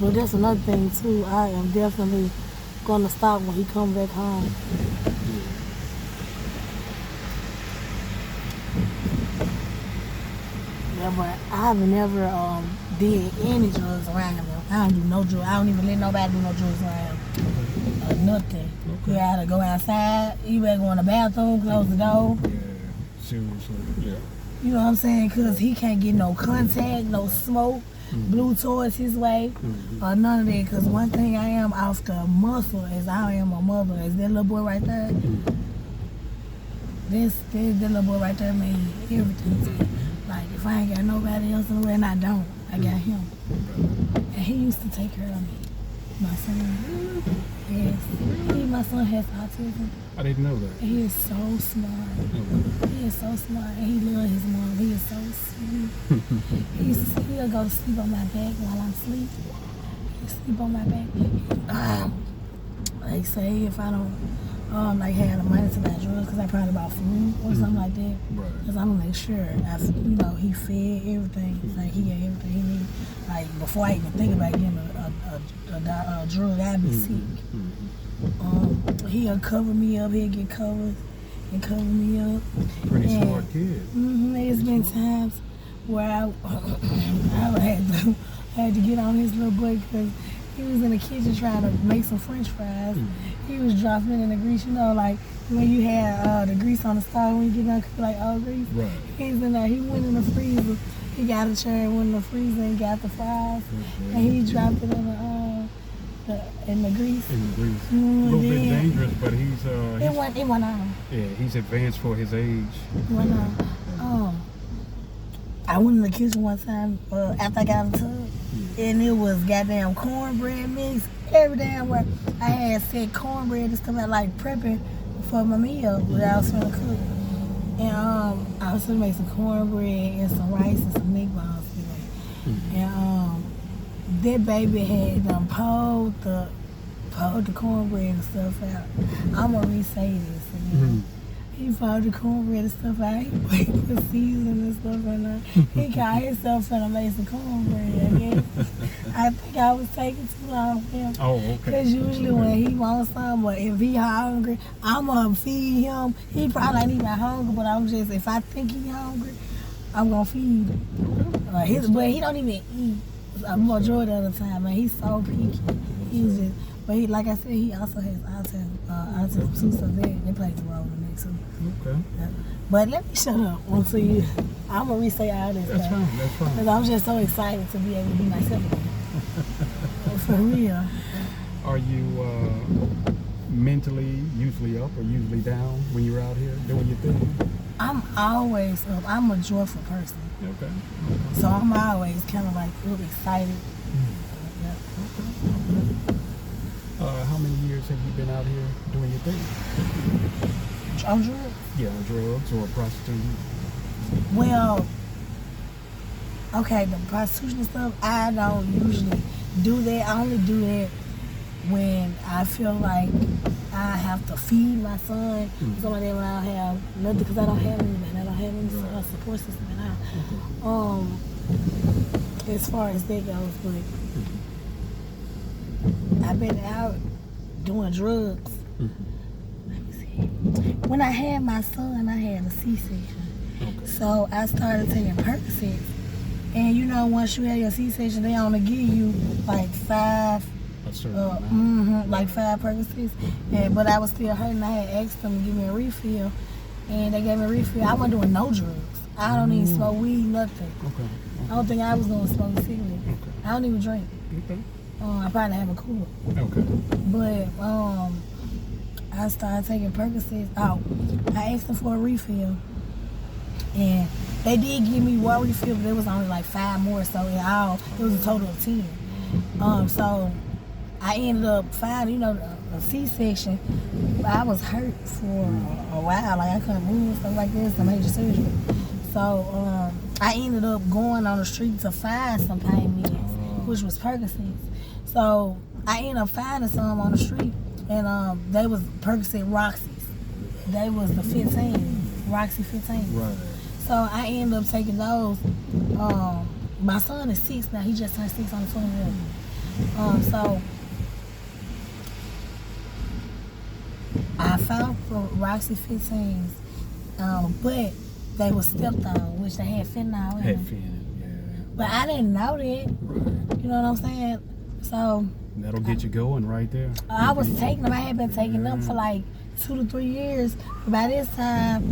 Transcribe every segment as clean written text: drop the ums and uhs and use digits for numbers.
But that's another thing too. I am definitely gonna stop when he comes back home. Yeah, but I've never did any drugs around him. I don't do no drugs. I don't even let nobody do no drugs around him. Nothing. Okay. You gotta go outside. You better go in the bathroom, close the door. Yeah, seriously. Yeah. You know what I'm saying? Because he can't get no contact, no smoke, blew towards his way, or none of that. Because one thing I am off the muscle is I am a mother. Is that little boy right there? That little boy right there made everything to me. Like, if I ain't got nobody else in the way, and I don't, I got him. And he used to take care of me. My son. Yes. My son has autism. I didn't know that. He is so smart. He is so smart. And he loves his mom. He is so sweet. He'll go to sleep on my back while I'm asleep. He'll sleep on my back. Like say if I don't like have the money to buy drugs because I probably bought food or something like that. Because I'm gonna make sure he fed everything. Like he got everything he needs. Like before I even think about getting a drug, I'd be sick. He'll cover me up. He'll get covers and cover me up. Pretty smart kid. There's been times where I had to get on his little boy because he was in the kitchen trying to make some French fries. He was dropping it in the grease, like when you had the grease on the stove when you get done cooking, like all grease. Right. He's in there. He went in the freezer. He got a chair and went in the freezer and got the fries, and he dropped it in the grease. In the grease. A little bit dangerous, but he's it went on. Yeah, he's advanced for his age. It went on. I went in the kitchen one time after I got out of the tub, and it was goddamn cornbread mix every damn way. I had set cornbread and stuff like prepping for my meal that I was gonna cook. And I was gonna make some cornbread and some rice and some meatballs today. And that baby had pulled the cornbread and stuff out. I'm gonna re-say this again. He pulled the cornbread and stuff out. He waited for seasoning and stuff in there. He called himself finna make some cornbread, I guess. I think I was taking too long for him. Oh, okay. Because usually when he wants something, but if he hungry, I'm gonna feed him. He probably ain't even hungry, but I'm just, if I think he hungry, I'm gonna feed him. But he don't even eat a majority of the time, man. He's so picky. He's just, but he, like I said, he also has autism too, so they play a role in that too. Okay. Yeah. But let me shut up until you. I'm gonna re-say all this. That's fine. Because I'm just so excited to be able to be myself again. For real. Are you mentally usually up or usually down when you're out here doing your thing? I'm always up. I'm a joyful person. Okay. So I'm always kind of like real excited. Yeah. How many years have you been out here doing your thing? On drugs? Yeah, drugs or prostituting. Well, okay, the prostitution stuff, I don't usually do that. I only do that when I feel like I have to feed my son. Something like that when I don't have nothing, because I don't have anything. I don't have any support system now. As far as that goes, but I've been out doing drugs. Let me see. When I had my son, I had a C-section. Okay. So I started taking Percocets. And once you have your C-section, they only give you like 5 like 5 Percocets. But I was still hurting. I had asked them to give me a refill, and they gave me a refill. I wasn't doing no drugs. I don't even smoke weed, nothing. Okay. I don't think I was doing smoking cigarettes. Okay. I don't even drink. Okay. I probably have a cooler. Okay. But I started taking Percocets out. I asked them for a refill, and they did give me one refill, but it was only like 5 more. So in all, it was a total of 10. So I ended up finding, a C-section. I was hurt for a while. Like I couldn't move and stuff like this. I major surgery. So I ended up going on the street to find some pain meds, which was Percocets. So I ended up finding some on the street, and they was Percocet Roxy's. They was the 15, Roxy 15. Right. So I ended up taking those. My son is 6 now. He just turned 6 on the 27th. So I found for Roxy 15s, but they were stepped on, which they had fentanyl in them. Yeah. But I didn't know that. Right. You know what I'm saying? So That'll get you going right there. I was taking them. I had been taking them for like 2 to 3 years. By this time,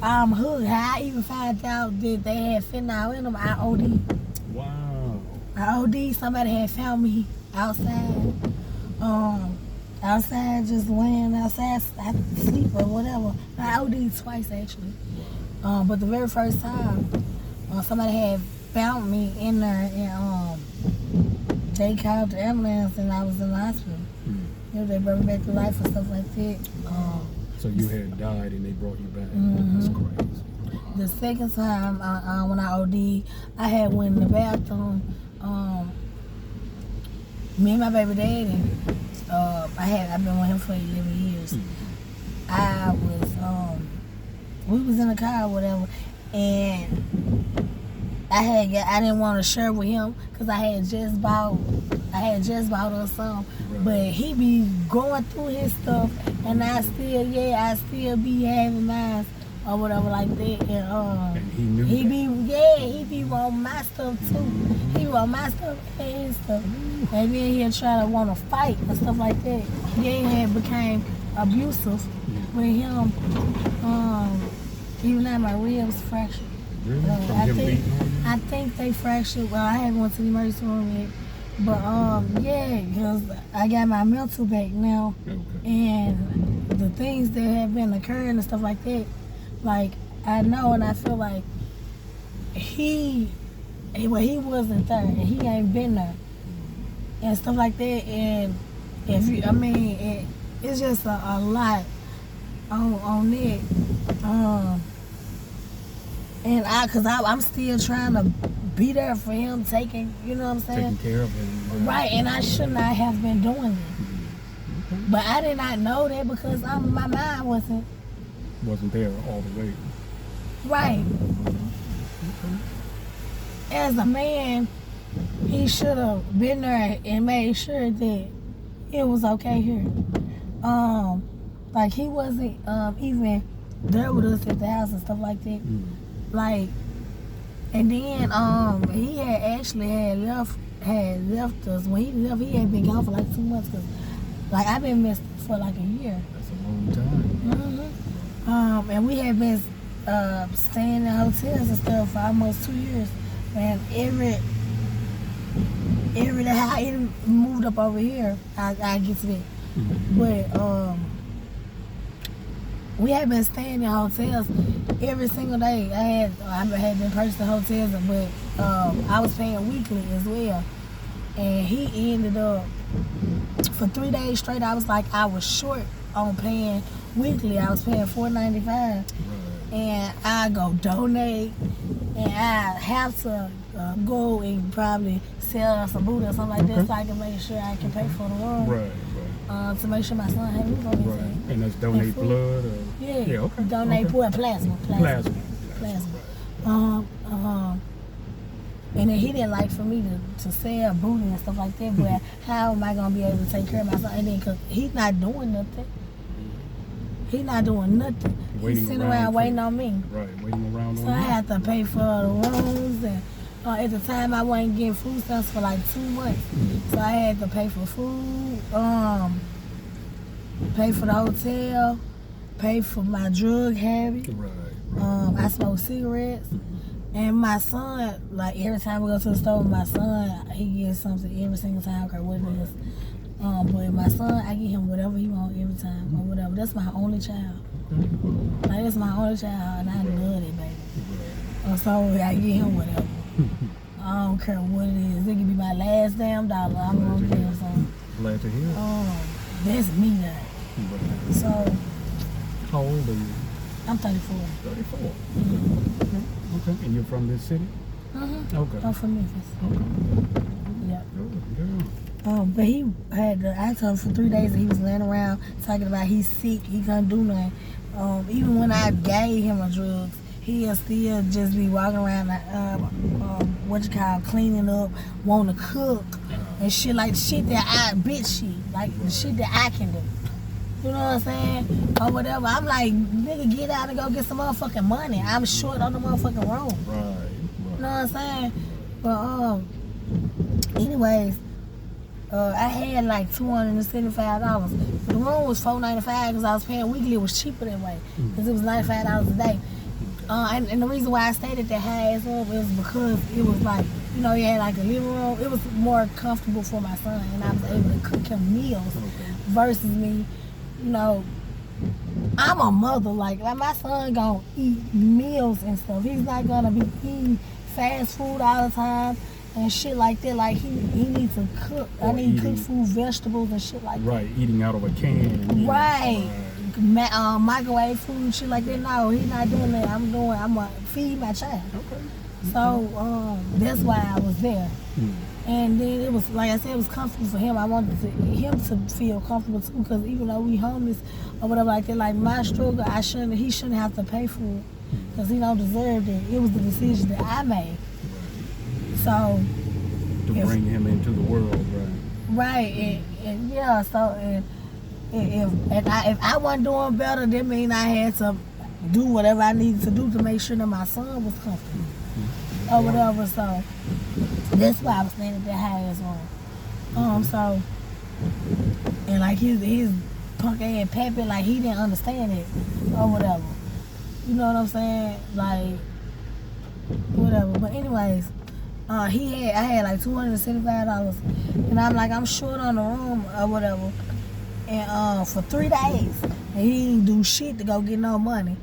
I'm hooked. How I even found out that they had fentanyl in them, I OD. Wow. I OD. Somebody had found me outside. Outside, just laying outside, I sleep or whatever. I OD'd twice actually. But the very first time, somebody had found me in there, and they called the ambulance, and I was in the hospital. You know, they brought me back to life and stuff like that. So you had died and they brought you back. That's crazy. The second time, when I OD'd, I had went in the bathroom. Me and my baby daddy, I've been with him for 11 years. We was in the car or whatever, and I didn't want to share with him because I had just bought us some, but he be going through his stuff, and I still be having mine or whatever like that, And he knew he be wanting my stuff too. He want my stuff and his stuff, and then he'll try to want to fight and stuff like that. Then it became abusive with him. Even now my ribs fractured. Really? I think they fractured. Well, I haven't went to the emergency room yet, but because I got my mental back now, and the things that have been occurring and stuff like that. Like, I know and I feel like he wasn't there and he ain't been there and stuff like that, and it's just a lot on it, and I'm still trying to be there for him, taking, you know what I'm saying? Taking care of him. Right, and I should not have been doing it. But I did not know that because my mind wasn't there all the way. right. As a man, he should have been there and made sure that it was okay here. Like he wasn't even there with us at the house and stuff like that. Like, and then he had left us. When he left, he had been gone for like 2 months. Cause like I've been missed for like a year. That's a long time. And we had been staying in hotels and stuff for almost 2 years. And every how it moved up over here, I get to that. But we had been staying in hotels every single day. I had been purchasing hotels, but I was paying weekly as well. And he ended up for 3 days straight. I was short on paying weekly. I was paying $4.95, and I go donate, and I have to go and probably sell some booty or something like that, so I can make sure I can pay for the room. To make sure my son has roof over his head. And that's donate blood or okay. Donate blood, plasma. And then he didn't like for me to sell booty and stuff like that, but how am I gonna be able to take care of my son? And then cause he's not doing nothing. He's sitting around waiting on me. Right, waiting around on So I had to pay for the rooms, and at the time I wasn't getting food stamps for like 2 months. So I had to pay for food, pay for the hotel, pay for my drug habit. I smoke cigarettes. And my son, like every time we go to the store with my son, he gets something every single time, I don't care what it is. But my son, I get him whatever he wants every time or whatever. That's my only child. Like, that's my only child, and I love it, baby. So I get him whatever. I don't care what it is. It could be my last damn dollar. I'm gonna give him something. Glad to hear. That's me now. So. How old are you? I'm 34. 34. Okay. And you're from this city? Okay. I'm from Memphis. Okay. Yep. Good. But he had, I told him for 3 days that he was laying around talking about he's sick, he couldn't do nothing. Even when I gave him the drugs, he'll still just be walking around, cleaning up, wanting to cook and shit like the shit that I bitch shit, like the shit that I can do. You know what I'm saying? Or whatever. I'm like, nigga, get out and go get some motherfucking money. I'm short on the motherfucking room. Right. You know what I'm saying? But anyways, I had like $275. The room was $495 because I was paying weekly. It was cheaper that way because it was $95 a day. And the reason why I stayed at that high ass room was because it was like, you know, it had like a living room. It was more comfortable for my son, and I was able to cook him meals versus me. You know, I'm a mother. Like my son gonna eat meals and stuff. He's not gonna be eating fast food all the time and shit like that. Like he needs to cook. I need cooked food, vegetables and shit like that. Right, eating out of a can. Right. Microwave food and shit like that. No, he's not doing that. I'm gonna feed my child. Okay. So that's why I was there. And then it was, like I said, it was comfortable for him. I wanted him to feel comfortable too, because even though we homeless or whatever like that, like my struggle, he shouldn't have to pay for it, because he don't deserve it. It was the decision that I made. So to bring him into the world, right? Right, and yeah. So if I wasn't doing better, that means I had to do whatever I needed to do to make sure that my son was comfortable or whatever. So that's why I was staying at that high ass room. So, and like his punk ass pappy, like he didn't understand it or whatever. You know what I'm saying? Like whatever. But anyways, I had like $275, and I'm like, I'm short on the room or whatever. And for 3 days, and he didn't do shit to go get no money.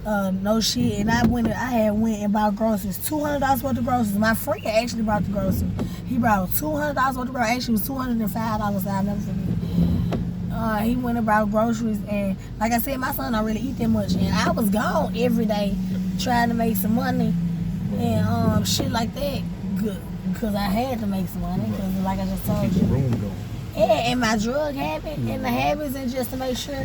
No shit. And I had went and bought groceries. $200 worth of groceries. My friend actually brought the groceries. He brought $200 worth of groceries. Actually, it was $205. I'll never forget. He went and brought groceries, and like I said, my son don't really eat that much, and I was gone every day trying to make some money and shit like that. Good, because I had to make some money, because like I just told you. Yeah, and my drug habit and the habits, and just to make sure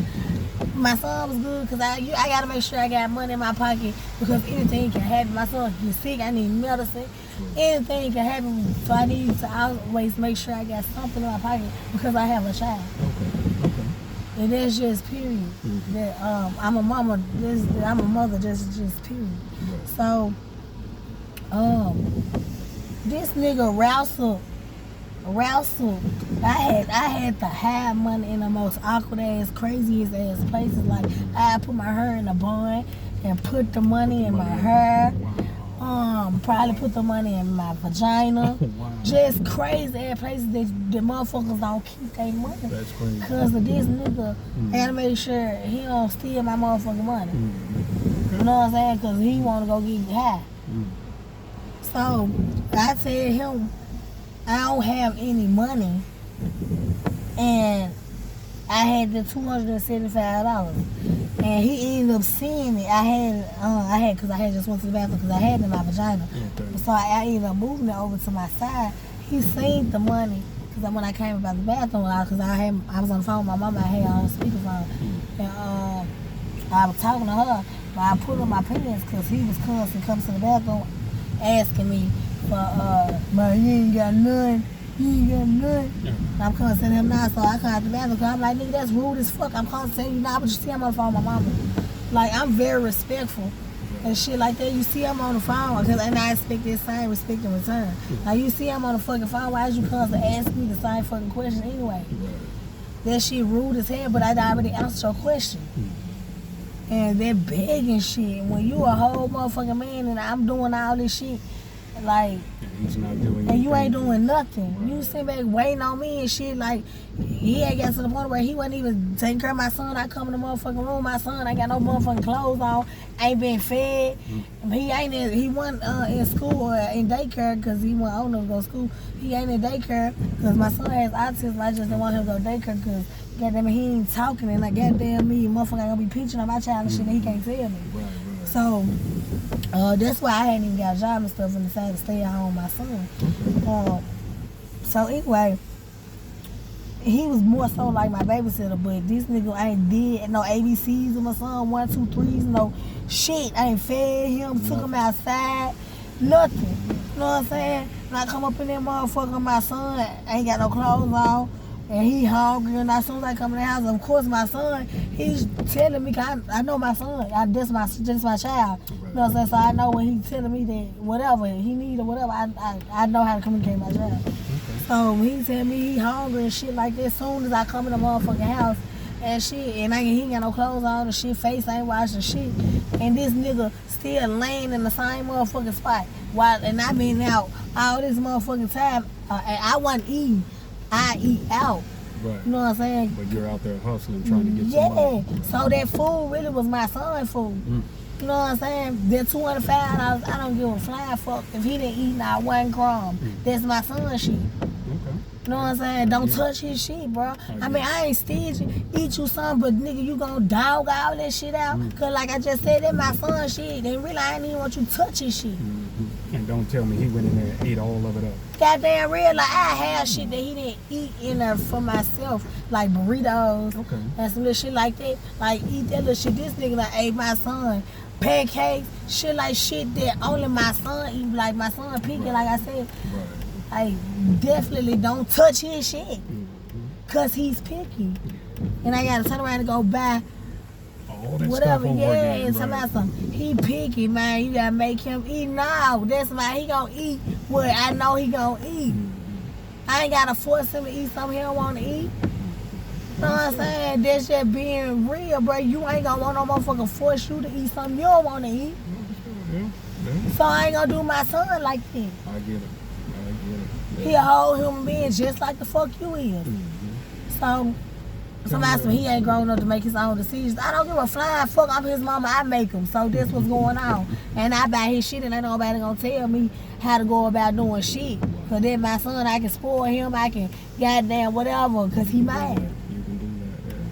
my son was good, because I got to make sure I got money in my pocket, because anything can happen. My son can get sick, I need medicine, anything can happen, so I need to always make sure I got something in my pocket, because I have a child. And that's just period. That I'm a mama, I'm a mother, just period. So this nigga Rousel, I had to hide money in the most awkward ass, craziest ass places. Like I put my hair in a bun and put the money in my hair. Probably put the money in my vagina. Just crazy ass places that the motherfuckers don't keep their money. That's crazy. Cause of this nigga, I had to make sure he don't steal my motherfucking money. You know what I'm saying? Cause he wanna go get high. So I tell him, I don't have any money, and I had the $275, and he ended up seeing it. Because I had just went to the bathroom, because I had it in my vagina. So I ended up moving it over to my side. He seen the money, because when I came about the bathroom, because I was on the phone with my mama, I had on speakerphone, and I was talking to her, but I put on my pants, because he was constantly coming to the bathroom asking me for, but you ain't got none. I'm calling to him now, so I come out the bathroom, because I'm like, nigga, that's rude as fuck. I'm calling to you now, but you see I'm on the phone with my mama. Like, I'm very respectful and shit like that. You see I'm on the phone, and I expect this same respect in return. Like, you see I'm on the fucking phone, why is you constantly ask me the same fucking question anyway? That shit rude as hell, but I already answered your question. And they're begging shit. When you a whole motherfucking man and I'm doing all this shit, like, he's not doing and you ain't doing nothing. You sitting back waiting on me and shit. Like, he had got to the point where he wasn't even taking care of my son. I come in the motherfucking room, my son ain't got no motherfucking clothes on, ain't been fed. He wasn't in school or in daycare, because he wasn't old enough to go to school. He ain't in daycare because my son has autism. I just didn't want him to go to daycare, because goddamn it, he ain't talking, and like goddamn me, motherfucker ain't gonna be peaching on my child and shit, and he can't tell me. So that's why I hadn't even got a job and stuff, and decided to stay at home with my son. So anyway, he was more so like my babysitter, but this nigga ain't did no ABCs of my son, 1, 2, 3s, no shit. I ain't fed him, took him outside, Nothing. You know what I'm saying? When I come up in that motherfucker, my son ain't got no clothes on. And he hungry, and as soon as I come in the house, of course my son, he's telling me, 'cause I know my son, that's my child. You know what I'm saying? So I know when he's telling me that whatever he need or whatever, I know how to communicate with my child. Okay. So when he tell me he hungry and shit like that, as soon as I come in the motherfucking house and shit, and he ain't got no clothes on and shit, face ain't washed and shit, and this nigga still laying in the same motherfucking spot. And I been out all this motherfucking time, and I wasn't eating. I eat out. Right. You know what I'm saying? But you're out there hustling, trying to get some money. So that food really was my son's food. You know what I'm saying? That $205, I don't give a flying fuck if he didn't eat not one crumb. That's my son's shit. Okay. You know what I'm saying? Don't touch his shit, bro. I mean, I ain't stingy. Eat you some, but nigga, you gonna dog all that shit out? Cause like I just said, that's my son's shit. And really, I ain't even want you to touch his shit. And don't tell me he went in there and ate all of it up. Goddamn real, like I had shit that he didn't eat in there for myself, like burritos and some little shit like that. Like eat that little shit. This nigga like ate my son pancakes, shit like shit that only my son eat. Like my son picky, like I said. Like definitely don't touch his shit, cause he's picky, and I gotta turn around and go buy all that whatever. Stuff over again. And somebody something. He picky, man. You gotta make him eat now. That's why he gonna eat what I know he gonna eat. I ain't gotta force him to eat something he don't want to eat. You know what I'm saying? That's just being real, bro. You ain't gonna want no motherfucker force you to eat something you don't want to eat. So I ain't gonna do my son like that. I get it. He a whole human being just like the fuck you is. So somebody said he ain't grown up to make his own decisions. I don't give a flying fuck. I'm his mama. I make him. So this what's going on. And I buy his shit and ain't nobody gonna tell me how to go about doing shit. Cause then my son, I can spoil him. I can goddamn whatever. Cause he mine. You can do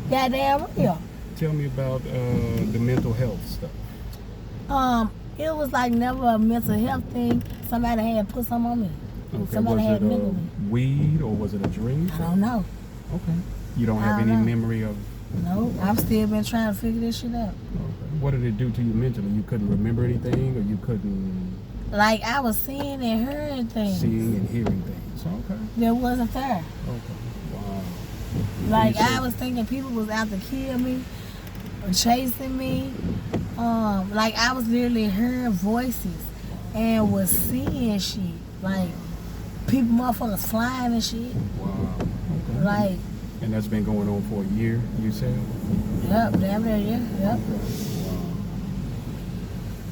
that. Yeah. Goddamn real. Tell me about the mental health stuff. It was like never a mental health thing. Somebody had put something on me. Okay. Somebody was had it nigga me. weed or was it a drink? I don't know. Okay. You don't have any memory of? No, I've still been trying to figure this shit out. Okay. What did it do to you mentally? You couldn't remember anything, or you couldn't? Like I was seeing and hearing things. Seeing and hearing things. Okay. That wasn't there. Okay. Wow. Like I was thinking people was out to kill me, or chasing me. Like I was literally hearing voices and was seeing shit. Like people, motherfuckers flying and shit. Wow. Okay. Like. And that's been going on for a year, you said? Yep, damn near, yeah, yep. Wow.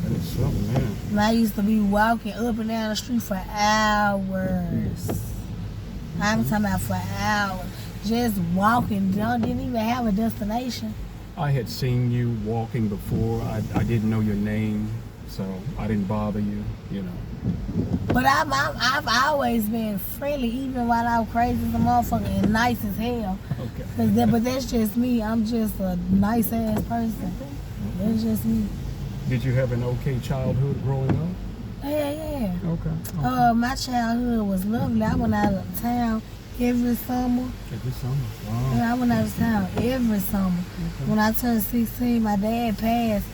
That is something, man. And I used to be walking up and down the street for hours. I'm talking about for hours. Just walking, didn't even have a destination. I had seen you walking before. I didn't know your name, so I didn't bother you, you know. But I've always been friendly, even while I was crazy as a motherfucker and nice as hell. Okay. But that's just me. I'm just a nice ass person. That's just me. Did you have an okay childhood growing up? Yeah. Okay. My childhood was lovely. I went out of town every summer. Every summer? Wow. Yeah, I went out of town every summer. Okay. When I turned 16, my dad passed,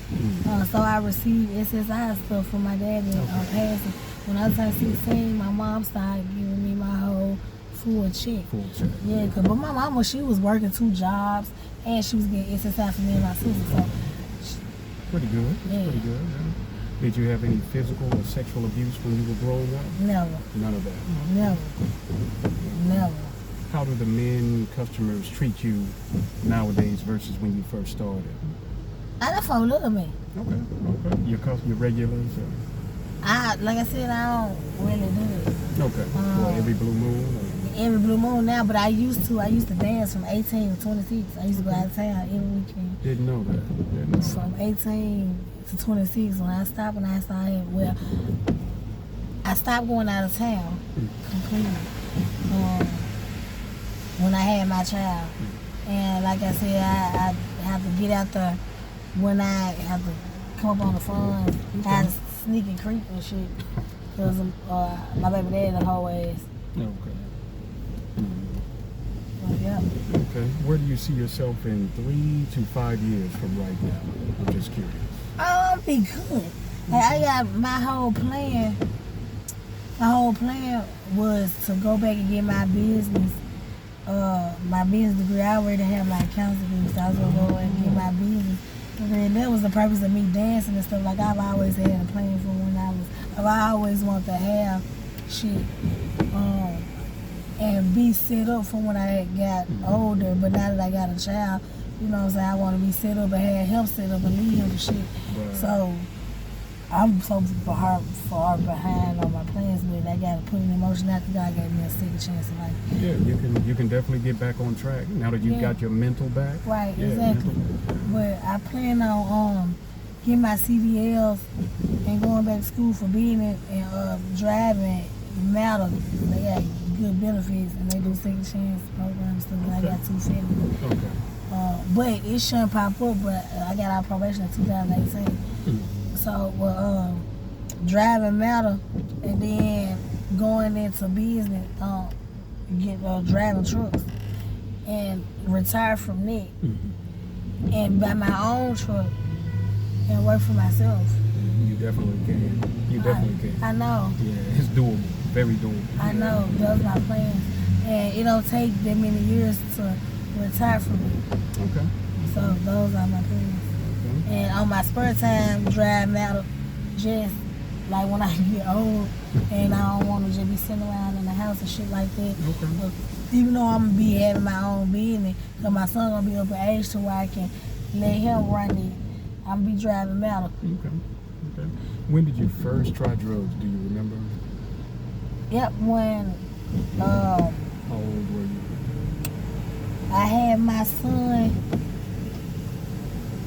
so I received SSI stuff from my daddy passing. When I turned 16, my mom started giving me my whole full check. Yeah, but my mama, she was working 2 jobs, and she was getting SSI for me and my sister. So pretty good. Yeah. Pretty good. Yeah. Did you have any physical or sexual abuse when you were growing up? Never. None of that? Never. How do the men customers treat you nowadays versus when you first started? I don't fall love me. Okay. Your regulars? Like I said, I don't really do it. Okay. For every blue moon? Every blue moon now, but I used to dance from 18 to 26. I used to go out of town every weekend. Didn't know that. From 18 to 26, when I stopped and I started, I stopped going out of town completely when I had my child. And like I said, I have to get out there when I have to come up on the phone. I had to sneak and creep and shit. Because my baby daddy the whole ass. Okay. Yeah. Okay. Where do you see yourself in 3 to 5 years from right now? I'm just curious. I'll be good. Like, I got my whole plan. My whole plan was to go back and get my business degree. I already have my accounting degree, so I was gonna go and get my business degree. And that was the purpose of me dancing and stuff. Like, I've always had a plan for when I always wanted to have shit, and be set up for when I got older. But now that I got a child, you know what I'm saying, I want to be set up and have him set up and lead him to shit. Right. So I'm so far behind on my plans, but I gotta put in emotion after God gave me a second chance in life. Yeah, you can definitely get back on track now that you got your mental back. Right, Yeah, exactly. But I plan on getting my CDLs and going back to school for being and driving matter. They got good benefits and they do second chance programs too. I got 2 families. Okay. But it shouldn't pop up. But I got out of probation in 2018. So, driving matter, and then going into business, driving trucks, and retire from that, and buy my own truck, and work for myself. You definitely can. You definitely can. I know. Yeah, it's doable. Very doable. I know. Those my plans, and it don't take that many years to retire from it. Okay. So those are my plans. And on my spare time, drive matter, just like when I get old and I don't want to just be sitting around in the house and shit like that. Okay. But even though I'm going to be having my own business, because my son going to be up at age to where I can let him run it, I'm going to be driving matter. Okay. When did you first try drugs? Do you remember? Yep, when How old were you? I had my son.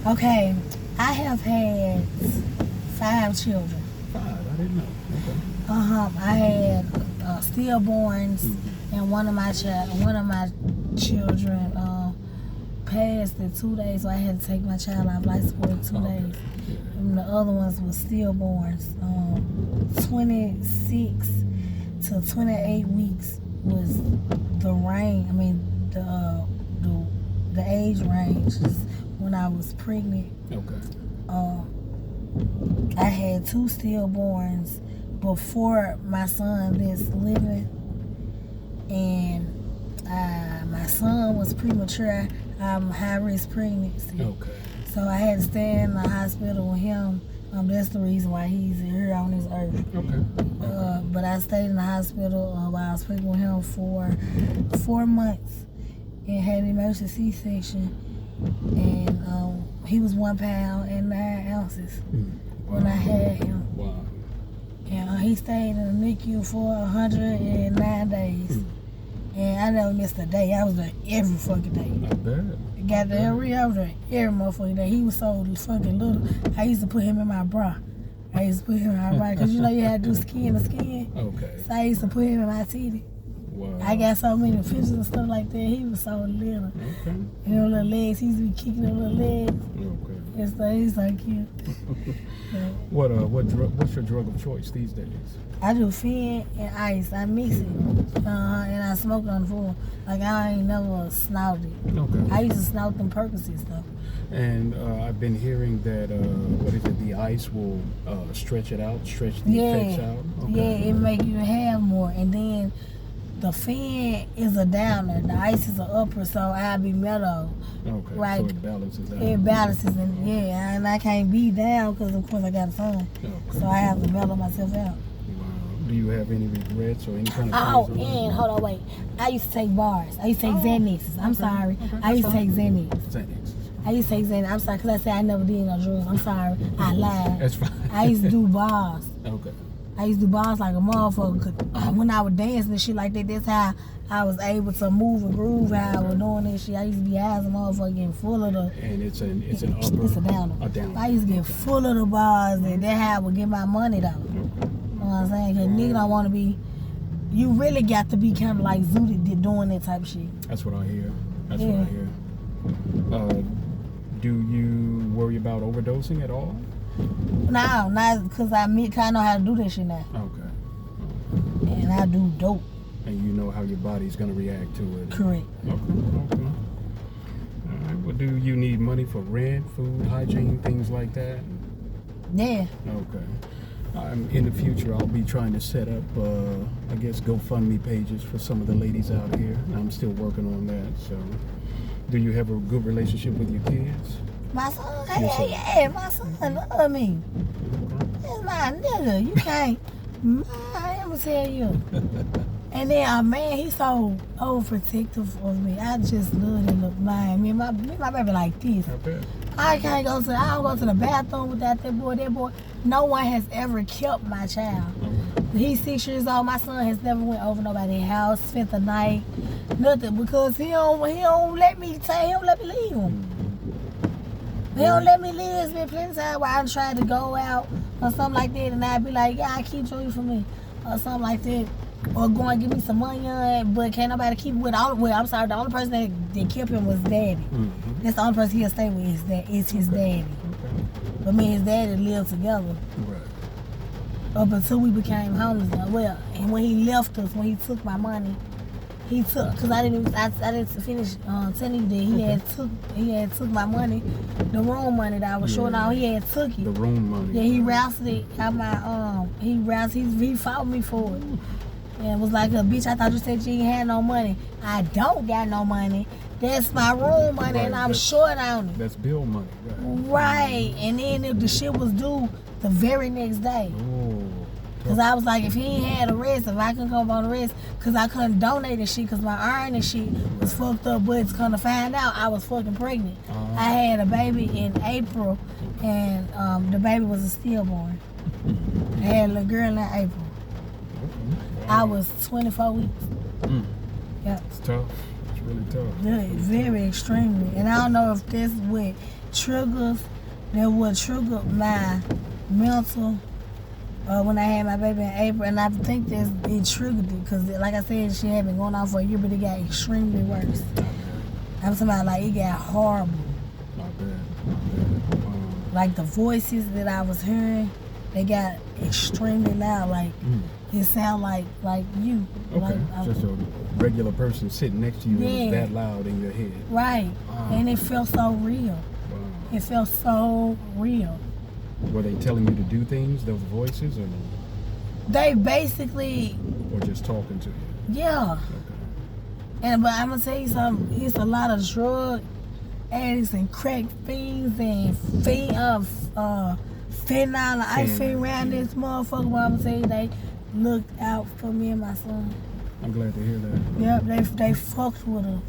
Okay, I have had 5 children. 5? I didn't know. Okay. I had stillborns, and one of my children passed in 2 days, so I had to take my child out of life support in 2 days. And the other ones were stillborns. 26 to 28 weeks was the range. I mean, the age range when I was pregnant. Okay. I had 2 stillborns before my son that's living, and my son was premature. I'm high-risk pregnancy. Okay. So I had to stay in the hospital with him. That's the reason why he's here on this earth. Okay. But I stayed in the hospital while I was pregnant with him for 4 months and had an emergency C-section. And he was 1 pound and 9 ounces when I had him. Wow. And he stayed in the NICU for 109 days. And I never missed a day. I was there every fucking day. Not bad. Got there I was there every motherfucking day. He was so fucking little. I used to put him in my bra. Because you know you had to do skin to skin. Okay. So I used to put him in my titty. Wow. I got so many pictures and stuff like that. He was so little. Okay. And them little legs, he used to be kicking them little legs. Okay. And stuff. He's so cute. What's your drug of choice these days? I do Fin and ice. I mix it. And I smoke it on the floor. Like, I ain't never snouted it. Okay. I used to snout them Percocet stuff. And I've been hearing that the ice will stretch it out, stretch the effects out. Okay. Yeah, it make you have more. And then the Fin is a downer. The ice is an upper, so I'll be mellow. Okay. Right. So it balances out. It balances, and I can't be down because, of course, I got a son. Okay. So I have to mellow myself out. Do you have any regrets or any kind of and hold on, wait. I used to take bars. I used to take Xanaxes. I'm sorry. Okay. I used to take Xanax. Xanax. I used to take Xanax. I'm sorry, because I said I never did no drugs. I'm sorry. I lied. That's fine. I used to do bars. Okay. I used to do bars like a motherfucker. 'Cause when I was dancing and shit like that, that's how I was able to move and groove how I was doing that shit. I used to be high as a motherfucker, getting full of the... And it's an upper... It's a downer. A downer. I used to get full of the bars, and that's how I would get my money, though. Okay. You know what I'm saying? Because nigga don't want to be... You really got to be kind of like Zooted doing that type of shit. That's what I hear. That's what I hear. Do you worry about overdosing at all? No, not because I know how to do that shit now. Okay. And I do dope. And you know how your body's going to react to it. Correct. Okay. All right. Well, do you need money for rent, food, hygiene, things like that? Yeah. Okay. In the future, I'll be trying to set up, I guess, GoFundMe pages for some of the ladies out here. I'm still working on that. So, do you have a good relationship with your kids? My son, yeah, my son love me. That's my nigga. You can't. I'm gonna tell you. And then, man, he's so overprotective of me. I just love him. Me and my baby like this. I bet. I don't go to the bathroom without that boy. That boy, no one has ever kept my child. He's 6 years old. My son has never went over nobody's house, spent the night, nothing, because he don't let me leave him. He don't let me leave. It's been plenty of times where I tried to go out or something like that, and I'd be like, yeah, I keep you for me, or something like that. Or go and give me some money, but can't nobody keep it with. I'm sorry, the only person that kept him was daddy. Mm-hmm. That's the only person he'll stay with is his daddy. Okay. But me and his daddy lived together. Right. Up until we became homeless. Well, and when he left us, when he took my money, because I didn't finish telling you that he had took my money, the room money that I was short on. He had took it. The room money. Yeah, he roused it out my he fought me for it. And was like, bitch, I thought you said you ain't had no money. I don't got no money. That's my room money, right, and I'm short on it. That's bill money, right? Right. And then if the shit was due the very next day. Oh. Because I was like, if he ain't had a rest, if I couldn't come on the rest, because I couldn't donate the shit, because my iron and shit was fucked up, but it's going to find out I was fucking pregnant. I had a baby in April, and the baby was a stillborn. I had a little girl in April. I was 24 weeks. Yep. It's tough. It's really tough. Yeah, very extremely. And I don't know if that's what triggers, that would trigger my mental when I had my baby in April. And I think it triggered it because, like I said, she had been going on for a year, but it got extremely worse. I'm talking about, like, it got horrible. Not bad. Like, the voices that I was hearing, they got extremely loud. Like, it sound like you. Okay. Like, just a regular person sitting next to you, and it's that loud in your head. Right. And it felt so real. Wow. It felt so real. Were they telling you to do things, those voices, or they basically, or just talking to you? Yeah. Okay. But I'm gonna tell you something. It's a lot of drug addicts and crack fiends and fentanyl and ice cream around this motherfucker. But I'm gonna tell you, they looked out for me and my son. I'm glad to hear that. Yep, they fucked with her.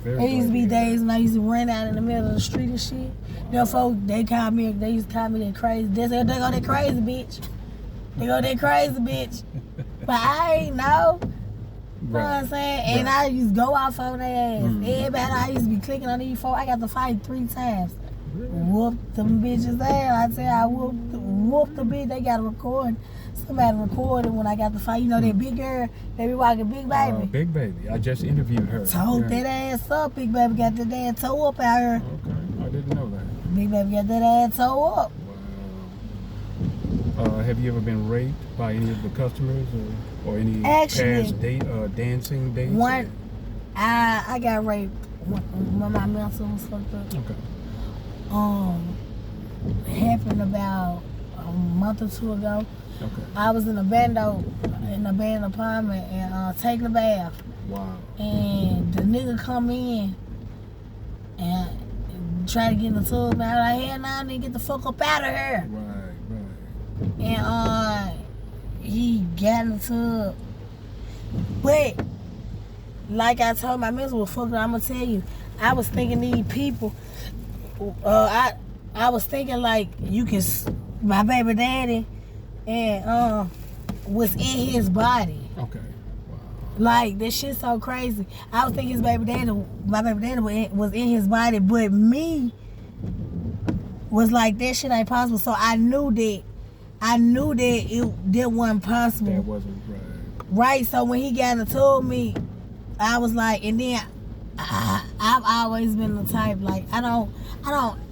There used to be days when I used to run out in the middle of the street and shit. Them folks, they used to call me that crazy. They said, they go that crazy bitch. They go that crazy bitch. But I ain't know. You know what I'm saying? And I used to go off on their ass. Everybody, I used to be clicking on these folks. I got to fight 3 times. Whooped them bitches ass. I said I whooped the bitch. They got to record. Somebody recorded when I got the fight. You know that big girl, they be walking Big Baby. Big Baby. I just interviewed her. Told that ass up. Big Baby got that damn toe up out here. Okay, I didn't know that. Big Baby got that ass toe up. Wow. Have you ever been raped by any of the customers or any past dancing dates? One, I got raped when my mental was fucked up. Okay. It happened about a month or 2 ago. Okay. I was in a abandoned apartment and taking a bath. Wow. And the nigga come in and try to get in the tub. Man, I was like, hell nah, nigga, get the fuck up out of here. Right. And he got in the tub. But like I told my miss, well, fuck it, I'm gonna tell you, I was thinking these people. I was thinking like you can, my baby daddy. And was in his body. Okay. Wow. Like that shit so crazy. I was thinking my baby daddy was in his body, but me was like that shit ain't possible. So I knew that that wasn't possible. That wasn't right. Right. So when he got and told me, I was like, and then I've always been the type like I don't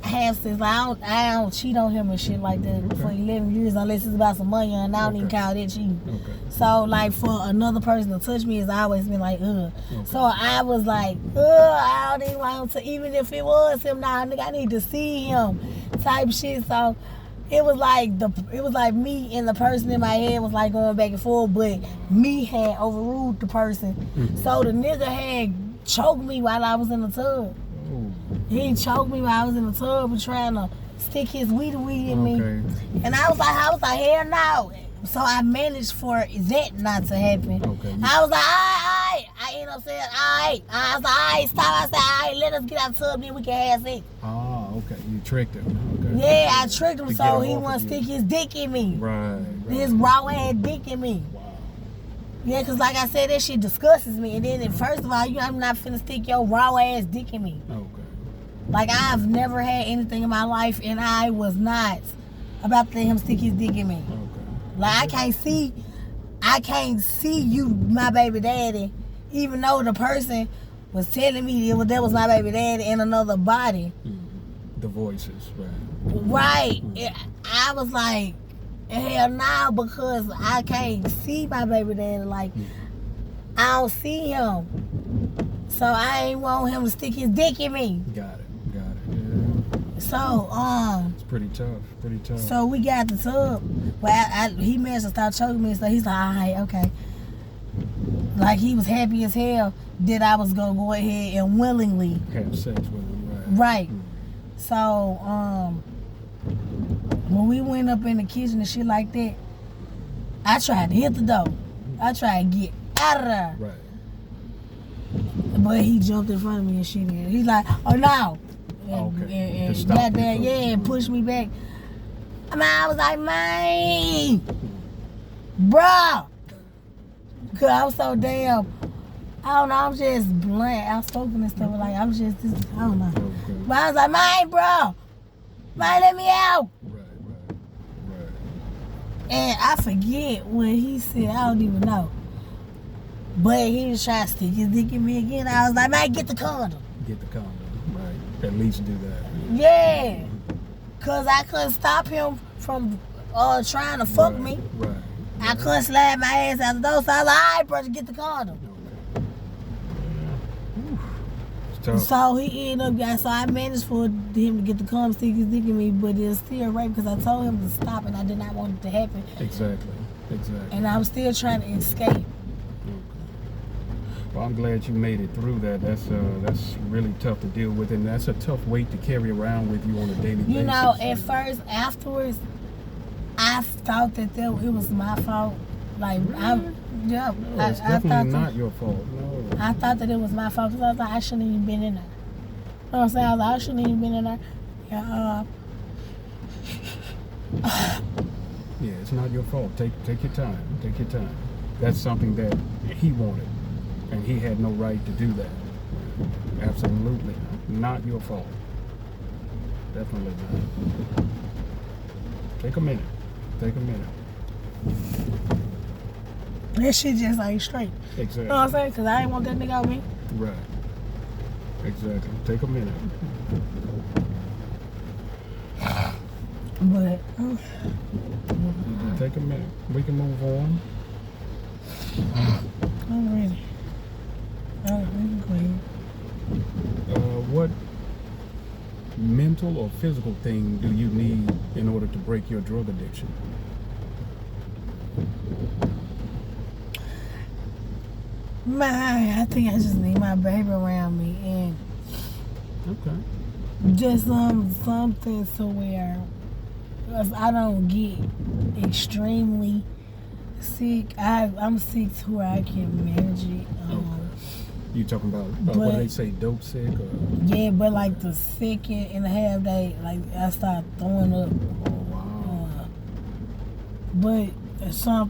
have sex. Like, I don't cheat on him and shit like that for 11 years unless it's about some money, and I don't even call that cheating. Okay. So like for another person to touch me, it's always been like Okay. So I was like, I don't even want him to, even if it was him, nah, nigga, I need to see him type shit. So it was like me and the person in my head was like going back and forth, but me had overruled the person. So the nigga had choked me while I was in the tub. He choked me while I was in the tub and trying to stick his weed in me. And I was like, hell no. So I managed for that not to happen. I was like, I ended up saying, I was like, stop. I said, let us get out the tub, then we can have sex. You tricked him. Yeah, I tricked him so he wouldn't stick his dick in me. Right. His raw ass dick in me. Wow. Yeah, because like I said, that shit disgusts me. And then, first of all, I'm not finna stick your raw ass dick in me. Like, I've never had anything in my life, and I was not about to let him stick his dick in me. Like, I can't see you, my baby daddy, even though the person was telling me that was my baby daddy in another body. The voices, right. Right. I was like, hell no, because I can't see my baby daddy. Like, I don't see him. So I ain't want him to stick his dick in me. Got it. Yeah. So, it's pretty tough. So we got the tub. But he managed to start choking me, so he's like, all right, okay. Like, he was happy as hell that I was gonna go ahead and willingly have sex with him, right. So, when we went up in the kitchen and shit like that, I tried to hit the door. I tried to get out of there. Right. But he jumped in front of me and shit. He's like, oh no. And goddamn, and pushed me back. I mean, I was like, man, bruh. Cause I was so damn, I don't know, I'm just blunt, outspoken and stuff. Like, I'm just, I don't know. But I was like, man, bro, man, let me out. Right. And I forget what he said, I don't even know. But he was trying to stick his dick in me again. I was like, man, get the condom. Right. At least do that. Yeah. Cause I couldn't stop him from trying to fuck me. Right. I couldn't slide my ass out the door, so I was like, all right, brother, get the condom. So he ended up, so I managed for him to get the condom, stick his dick in me, but it's still rape because I told him to stop and I did not want it to happen. Exactly. And I was still trying to escape. Well, I'm glad you made it through that. That's really tough to deal with, and that's a tough weight to carry around with you on a daily basis. You know, at first, afterwards, I thought that it was my fault. Like, it's definitely not your fault. No. I thought that it was my fault because I was like, I shouldn't even been in there. You know what I'm saying? I was like, I shouldn't even been in there. Yeah, it's not your fault. Take your time. That's something that he wanted, and he had no right to do that. Absolutely not your fault. Definitely not. Take a minute. That shit just ain't straight. Exactly. You know what I'm saying? Because I ain't want that nigga on me. Right. Exactly. Take a minute. But take a minute. We can move on. I'm ready. What mental or physical thing do you need in order to break your drug addiction? I think I just need my baby around me and just something so where if I don't get extremely sick, I'm sick to where I can manage it. You talking about what they say, dope sick? Or? Yeah, but like the second and a half day, like I start throwing up. Oh wow! But some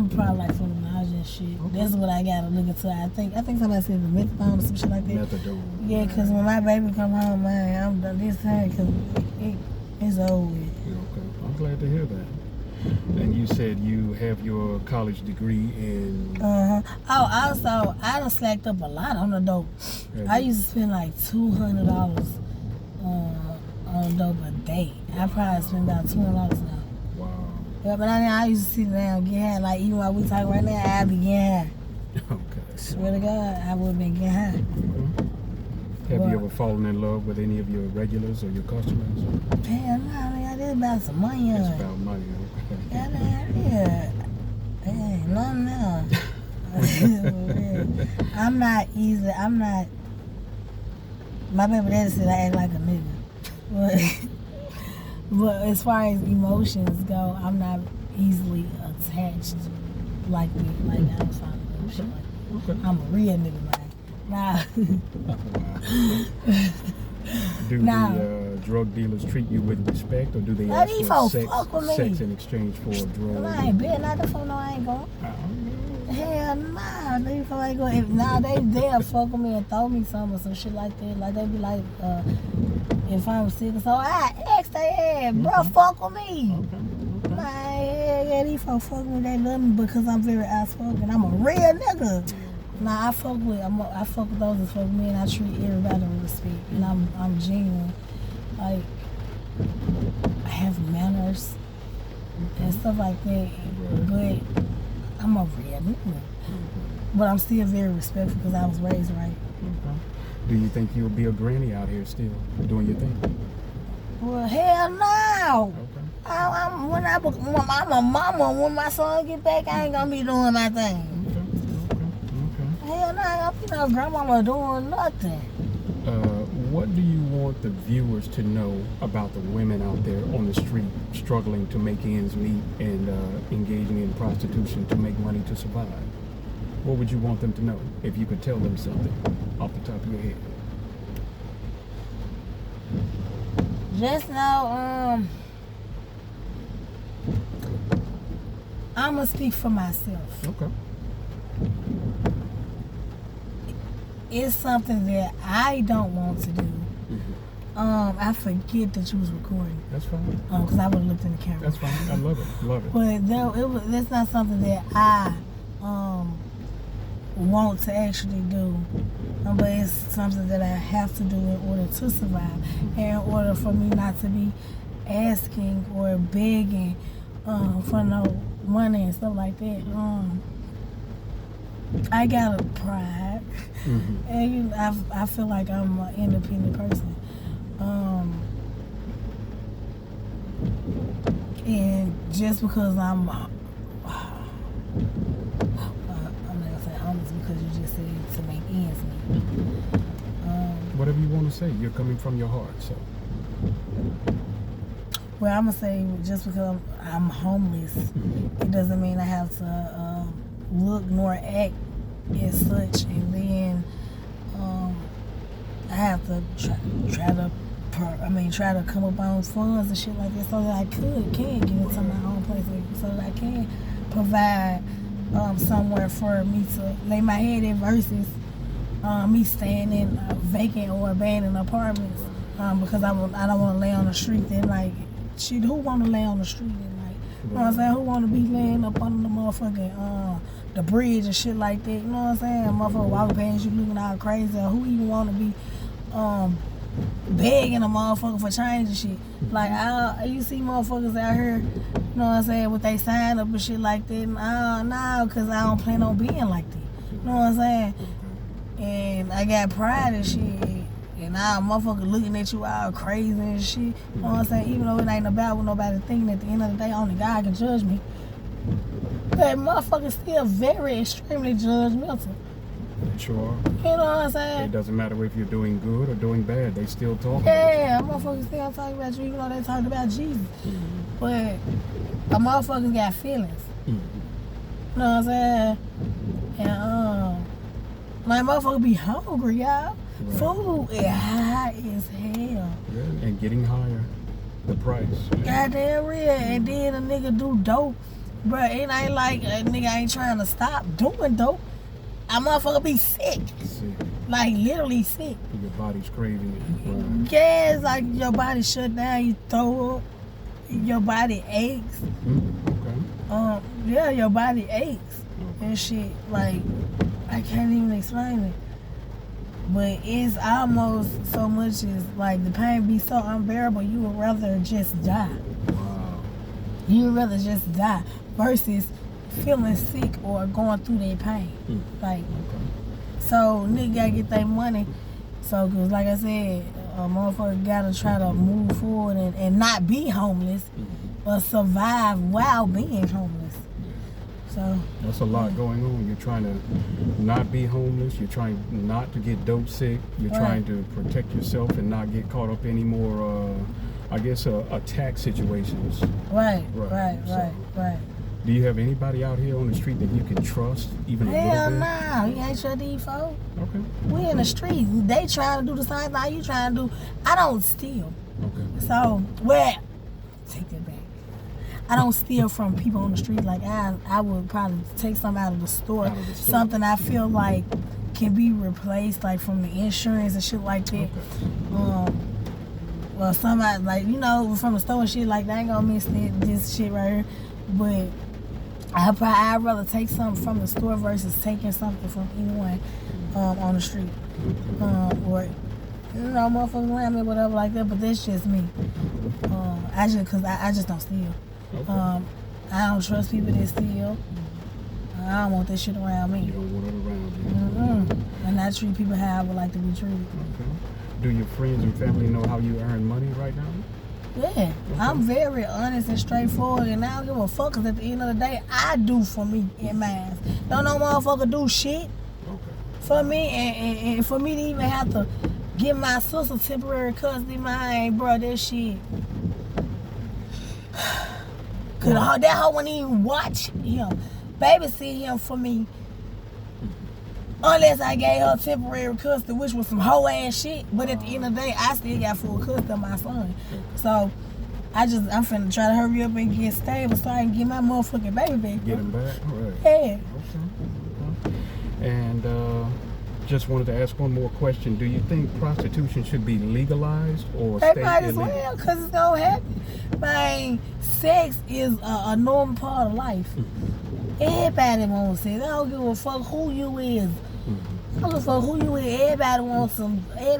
probably like some nausea and shit. Okay. That's what I gotta look into. I think somebody said the methadone or some shit like that. Methadone. Yeah, cause when my baby come home, man, I'm done this time cause it's over with. Okay, I'm glad to hear that. And you said you have your college degree in... Oh, also, I done slacked up a lot on the dope. I used to spend like $200 on dope a day. I probably spend about $200 now. Wow. Yeah, but I used to sit down and get high. Like, even while we talking right now, I'd be getting high. Okay. Swear to God, I would have been getting high. Have you ever fallen in love with any of your regulars or your customers? Hell no, it's about some money. It's about money. Okay. Yeah. Hey, nothing else. I'm not. My baby daddy said I act like a nigga. But as far as emotions go, I'm not easily attached like me. Like, I don't find shit like that. Okay. I'm a real nigga, man. Do the drug dealers treat you with respect, or do they ask for sex in exchange for drugs? Well, I ain't been out the phone, no, I ain't going. Hell nah, these folks ain't going. Nah, they'll fuck with me and throw me some or some shit like that. Like, they be like, if I'm sick or so, I ask they ass, bro, fuck with me. Okay. Yeah, these folks fuck with me, they love me because I'm very outspoken. I'm a real nigga. Nah, I fuck with those that fuck with me, and I treat everybody with respect, and I'm genuine. Like, I have manners and stuff like that, but I'm a real nigga. But I'm still very respectful because I was raised right. Okay. Do you think you'll be a granny out here still doing your thing? Well, hell no. Okay. I'm a mama. When my son get back, I ain't gonna be doing my thing. Hell no, I ain't gonna be no grandmama doing nothing. What do you want the viewers to know about the women out there on the street struggling to make ends meet and engaging in prostitution to make money to survive? What would you want them to know if you could tell them something off the top of your head? Just know, I'm gonna speak for myself. Okay. It's something that I don't want to do. I forget that you was recording. That's fine. Because I would have looked in the camera. That's fine. I love it. Love it. But that's not something that I want to actually do. But it's something that I have to do in order to survive. And in order for me not to be asking or begging for no money and stuff like that. I got a pride, and I feel like I'm an independent person. And just because I'm not gonna say homeless because you just said to make ends meet. Whatever you want to say, you're coming from your heart, so. Well, I'm gonna say just because I'm homeless, it doesn't mean I have to look nor act as such, and then I have to try to come up on funds and shit like that so that I can get into my own place, so that I can provide somewhere for me to lay my head in versus me staying in vacant or abandoned apartments because I don't want to lay on the street. Then like, shit, who want to lay on the street? And like, you know what I'm saying? Who want to be laying up under the motherfucking the bridge and shit like that? You know what I'm saying? Motherfucker walking past you looking all crazy. Or who even want to be begging a motherfucker for change and shit? Like, you see motherfuckers out here, you know what I'm saying, with they sign up and shit like that. No, because I don't plan on being like that. You know what I'm saying? And I got pride and shit. And now motherfucker looking at you all crazy and shit. You know what I'm saying? Even though it ain't about what nobody thinking, at the end of the day, only God can judge me. That motherfucker's still very extremely judgmental. Sure. You know what I'm saying? It doesn't matter if you're doing good or doing bad, they still talk about you. Yeah, motherfuckers still talking about you, even though they talking about Jesus. But a motherfuckers got feelings. You know what I'm saying? And my motherfucker be hungry, y'all. Right. Food is high as hell. Yeah, and getting higher, the price. Goddamn real. And then a nigga do dope. Bruh, it ain't like a nigga ain't trying to stop doing dope. A motherfucker be sick. Like, literally sick. Your body's craving it. Right. Yeah, it's like your body shut down, you throw up, your body aches. Okay. Yeah, your body aches and shit. Like, I can't even explain it. But it's almost so much as, like, the pain be so unbearable, you would rather just die. Wow. You would rather just die versus feeling sick or going through their pain. Like, so nigga gotta get their money. So, cause like I said, a motherfucker gotta try to move forward and not be homeless, but survive while being homeless. So that's a lot going on. You're trying to not be homeless. You're trying not to get dope sick. You're trying to protect yourself and not get caught up any more, attack situations. Right. Do you have anybody out here on the street that you can trust, even a little bit? Hell nah, you ain't sure these folks. Okay. We in the street. They trying to do the same thing you trying to do. I don't steal. Okay. So, take that back. I don't steal from people on the street. Like I would probably take something out of the store. Something I feel like can be replaced, like from the insurance and shit like that. Okay. Well, somebody like from the store and shit like that. I ain't gonna miss this shit right here. But I'd rather take something from the store versus taking something from anyone on the street. Or motherfuckers around me, whatever like that. But that's just me. I just don't steal. Okay. I don't trust people that steal. I don't want that shit around me. You don't want it around you. And I treat people how I would like to be treated. Okay. Do your friends and family know how you earn money right now? Yeah. Okay. I'm very honest and straightforward, and I don't give a fuck, because at the end of the day, I do for me and mine. Don't no motherfucker do shit for me, and for me to even have to give my sister temporary custody, bro, that shit. Cause that hoe wouldn't even watch him, babysit him for me, unless I gave her temporary custody, which was some hoe ass shit. But at the end of the day, I still got full custody of my son. So I'm finna try to hurry up and get stable so I can get my motherfucking baby back. Get him back, right? Yeah. Okay. And just wanted to ask one more question. Do you think prostitution should be legalized or they stay might as illegal? well, because it's gonna happen. Man, sex is a normal part of life. Everybody wants sex. I don't give a fuck who you is. I don't give a fuck who you is. Everybody wants some. Right. You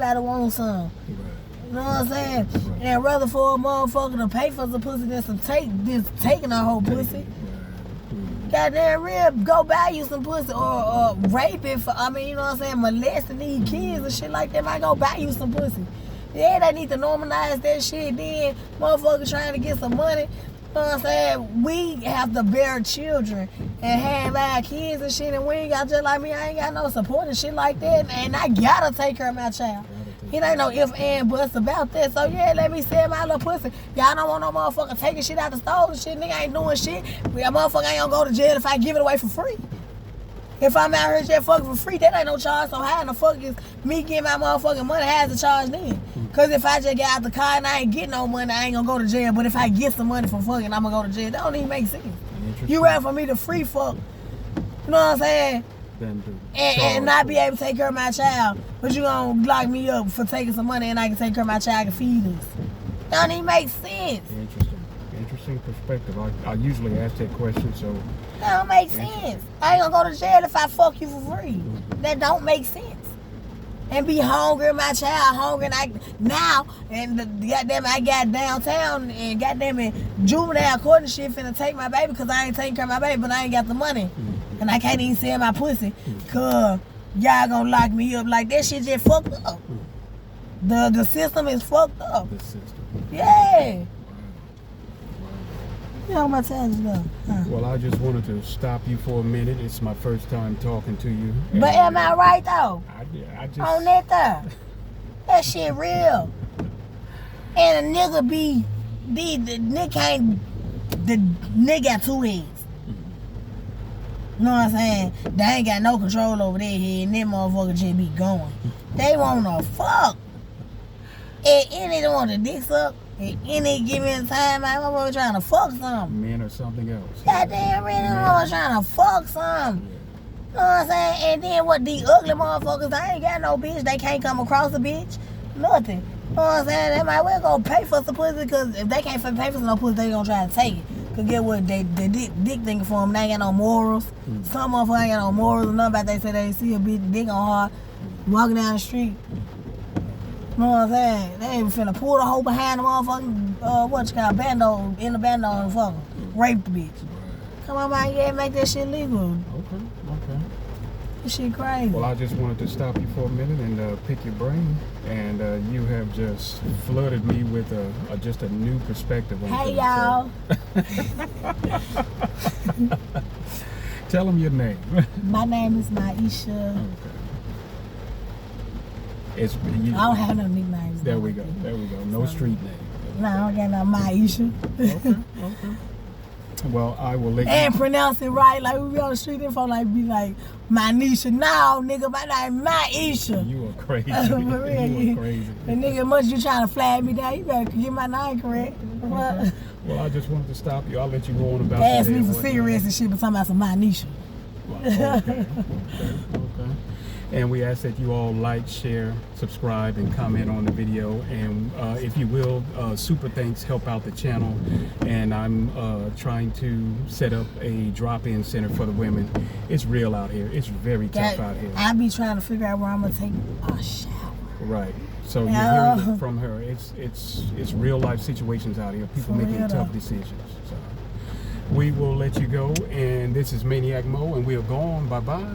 know what I'm saying? Right. And rather for a motherfucker to pay for some pussy than taking a whole pussy. Goddamn real, go buy you some pussy or rape it for, you know what I'm saying, molesting these kids and shit like that. Might go buy you some pussy. Yeah, they need to normalize that shit. Then motherfuckers trying to get some money. You know what I'm saying? We have to bear children and have our kids and shit, and we ain't got, just like me, I ain't got no support and shit like that, and I gotta take care of my child. It ain't no if and buts about that. So yeah, let me sell my little pussy. Y'all don't want no motherfucker taking shit out the store and shit. Nigga ain't doing shit. That motherfucker ain't gonna go to jail if I give it away for free. If I'm out here just fucking for free, that ain't no charge. So how in the fuck is me getting my motherfucking money? How's the charge then? Cause if I just get out the car and I ain't getting no money, I ain't gonna go to jail. But if I get some money from fucking, I'm gonna go to jail. That don't even make sense. You rather for me to free fuck. You know what I'm saying? And not be able to take care of my child, but you gonna lock me up for taking some money and I can take care of my child and feed us. That don't even make sense. Interesting perspective. I usually ask that question, so that don't make sense. I ain't gonna go to jail if I fuck you for free. That don't make sense. And be hungry, my child hungry, and goddamn, I got downtown and goddamn it, juvenile court and shit finna take my baby because I ain't taking care of my baby, but I ain't got the money. And I can't even sell my pussy cause y'all gonna lock me up. Like that shit just fucked up. The system is fucked up. The system. Yeah. You know my time is done. Well, I just wanted to stop you for a minute. It's my first time talking to you. But am I right though? I just on that though. That shit real. And a nigga the nigga got two heads. You know what I'm saying? They ain't got no control over their head, and them motherfuckers just be going. They wanna fuck. At any they want to dick suck. At any given time, my motherfucker trying to fuck something. Men or something else. Goddamn, really, motherfucker trying to fuck something. You know what I'm saying? And then what these ugly motherfuckers, they ain't got no bitch. They can't come across a bitch. Nothing. You know what I'm saying? They might well go pay for some pussy, because if they can't pay for some pussy, they gonna try to take it. Cause get what, they dick thinking for them, they ain't got no morals. Some motherfuckers ain't got no morals or nothing about they say they see a bitch dick on her walking down the street. You know what I'm saying? They ain't finna pull the hoe behind the motherfucking, bando, in the bando and fuck her. Rape the bitch. Come on, man, yeah, make that shit legal. Okay. This shit crazy. Well, I just wanted to stop you for a minute and pick your brain, and you have just flooded me with just a new perspective on Hey, things. y'all. Tell them your name. My name is Myiesha. Okay. It's you. I don't have no nicknames. There we go. There we go. No street name. No, I don't got no Myiesha. Okay. Well, I will let you. And pronounce it right. Like, we be on the street and folks like be like, Myiesha. No, nigga, my name Myiesha. You are crazy. For real, You are crazy. And nigga, much you trying to flag me down, you better get my name correct. Okay. Well, I just wanted to stop you. I'll let you go on about. They asked your me day for and cigarettes and shit, but talking about some Myiesha. whatnot. Okay. And we ask that you all like, share, subscribe, and comment on the video. And if you will, super thanks help out the channel. And I'm trying to set up a drop-in center for the women. It's real out here. It's very tough out here. I be trying to figure out where I'm gonna take a shower. Right. So you're hearing it from her. It's real life situations out here. People For making real, tough though. decisions. So we will let you go. And this is Maniac Mo, and we're gone. Bye bye.